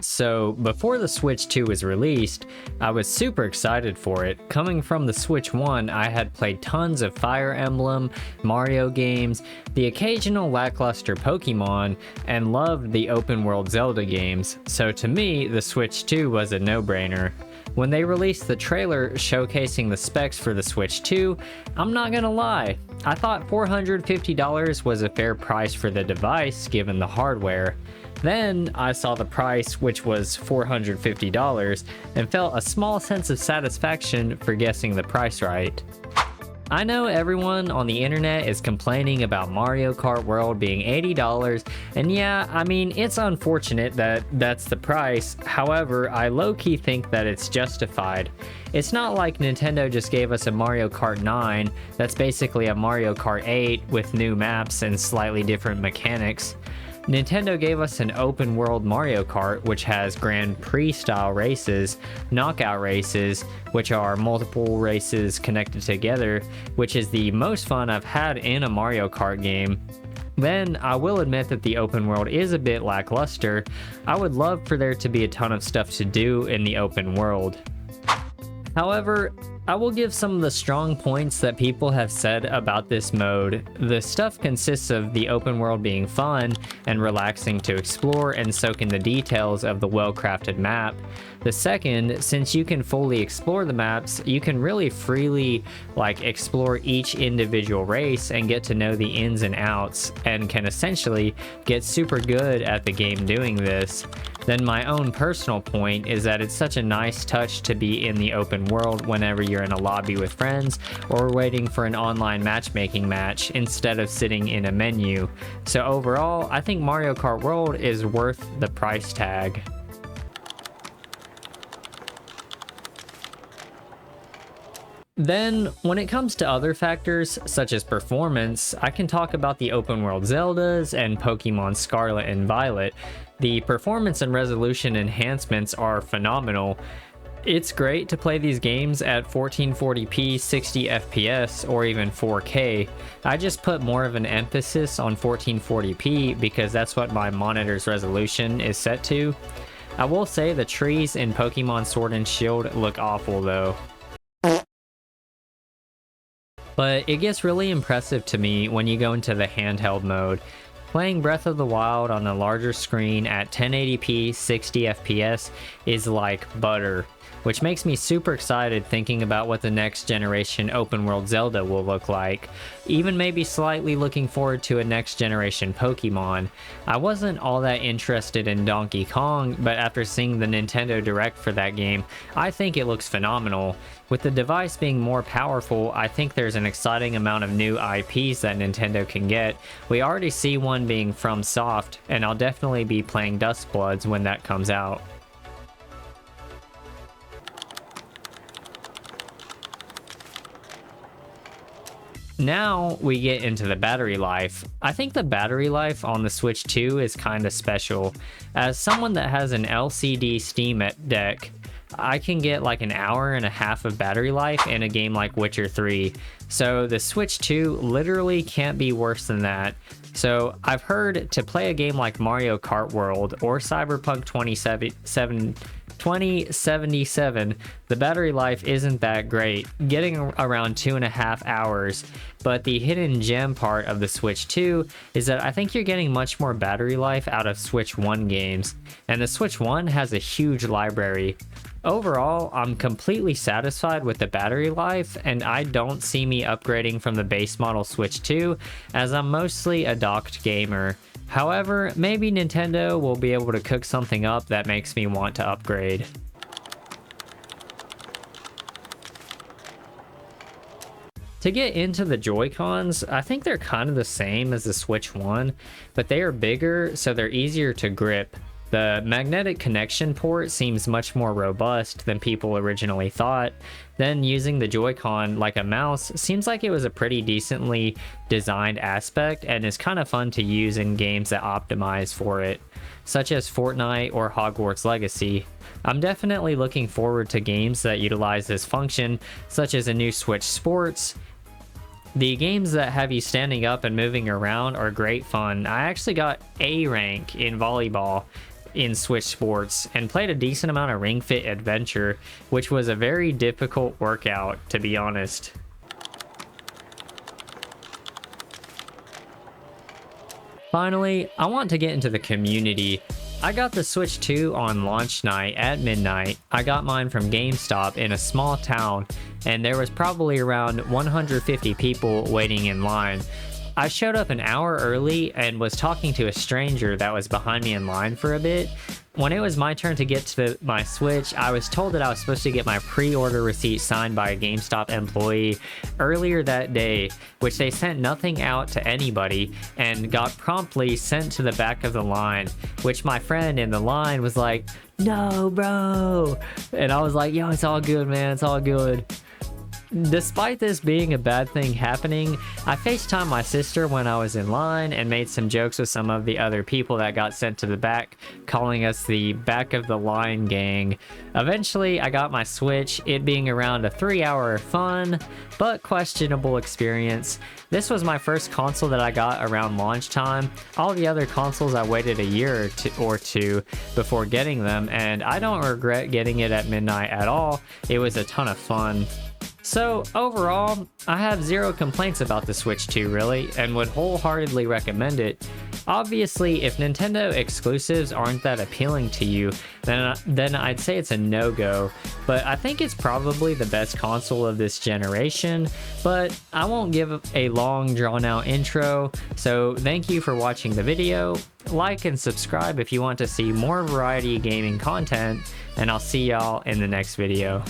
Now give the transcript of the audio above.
So before the Switch 2 was released, I was super excited for it. Coming from the Switch 1, I had played tons of Fire Emblem, Mario games, the occasional lackluster Pokemon, and loved the open world Zelda games, so to me, the Switch 2 was a no-brainer. When they released the trailer showcasing the specs for the Switch 2, I'm not gonna lie, I thought $450 was a fair price for the device given the hardware. Then I saw the price, which was $450, and felt a small sense of satisfaction for guessing the price right. I know everyone on the internet is complaining about Mario Kart World being $80, and yeah, I mean, it's unfortunate that that's the price. However, I low-key think that it's justified. It's not like Nintendo just gave us a Mario Kart 9 that's basically a Mario Kart 8 with new maps and slightly different mechanics. Nintendo gave us an open world Mario Kart which has Grand Prix style races, knockout races, which are multiple races connected together, which is the most fun I've had in a Mario Kart game. Then, I will admit that the open world is a bit lackluster. I would love for there to be a ton of stuff to do in the open world. However, I will give some of the strong points that people have said about this mode. The stuff consists of the open world being fun and relaxing to explore and soak in the details of the well-crafted map. The second, since you can fully explore the maps, you can really freely explore each individual race and get to know the ins and outs, and can essentially get super good at the game doing this. Then my own personal point is that it's such a nice touch to be in the open world whenever you're in a lobby with friends or waiting for an online matchmaking match instead of sitting in a menu. So overall, I think Mario Kart World is worth the price tag. Then, when it comes to other factors, such as performance, I can talk about the open world Zeldas and Pokemon Scarlet and Violet. The performance and resolution enhancements are phenomenal. It's great to play these games at 1440p 60 FPS or even 4K. I just put more of an emphasis on 1440p because that's what my monitor's resolution is set to. I will say the trees in Pokemon Sword and Shield look awful though. But it gets really impressive to me when you go into the handheld mode. Playing Breath of the Wild on a larger screen at 1080p 60 FPS is like butter, which makes me super excited thinking about what the next generation open world Zelda will look like. Even maybe slightly looking forward to a next generation Pokemon. I wasn't all that interested in Donkey Kong, but after seeing the Nintendo Direct for that game, I think it looks phenomenal. With the device being more powerful, I think there's an exciting amount of new IPs that Nintendo can get. We already see one being FromSoft, and I'll definitely be playing Duskbloods when that comes out. Now we get into the battery life. I think the battery life on the Switch 2 is kinda special. As someone that has an LCD Steam Deck, I can get like an hour and a half of battery life in a game like Witcher 3. So the Switch 2 literally can't be worse than that. So I've heard to play a game like Mario Kart World or Cyberpunk 2077, the battery life isn't that great, getting around 2.5 hours. But the hidden gem part of the Switch 2 is that I think you're getting much more battery life out of Switch 1 games, and the Switch 1 has a huge library. Overall, I'm completely satisfied with the battery life, and I don't see me upgrading from the base model Switch 2, as I'm mostly a docked gamer. However, maybe Nintendo will be able to cook something up that makes me want to upgrade. To get into the Joy-Cons, I think they're kind of the same as the Switch 1, but they are bigger, so they're easier to grip. The magnetic connection port seems much more robust than people originally thought. Then using the Joy-Con like a mouse seems like it was a pretty decently designed aspect and is kind of fun to use in games that optimize for it, such as Fortnite or Hogwarts Legacy. I'm definitely looking forward to games that utilize this function, such as a new Switch Sports. The games that have you standing up and moving around are great fun. I actually got A rank in volleyball. in Switch Sports and played a decent amount of Ring Fit Adventure, which was a very difficult workout, to be honest. Finally, I want to get into the community. I got the Switch 2 on launch night at midnight. I got mine from GameStop in a small town, and there was probably around 150 people waiting in line. I showed up an hour early and was talking to a stranger that was behind me in line for a bit. When it was my turn to get to my Switch, I was told that I was supposed to get my pre-order receipt signed by a GameStop employee earlier that day, which they sent nothing out to anybody and got promptly sent to the back of the line, which my friend in the line was like, "No, bro." And I was like, "Yo, it's all good, man. It's all good." Despite this being a bad thing happening, I FaceTimed my sister when I was in line and made some jokes with some of the other people that got sent to the back, calling us the back of the line gang. Eventually, I got my Switch, it being around a 3-hour fun, but questionable experience. This was my first console that I got around launch time. All the other consoles I waited a year or two before getting them, and I don't regret getting it at midnight at all. It was a ton of fun. So overall, I have zero complaints about the Switch 2 really, and would wholeheartedly recommend it. Obviously, if Nintendo exclusives aren't that appealing to you, then I'd say it's a no-go, but I think it's probably the best console of this generation. But I won't give a long drawn-out intro, so thank you for watching the video. Like and subscribe if you want to see more variety gaming content, and I'll see y'all in the next video.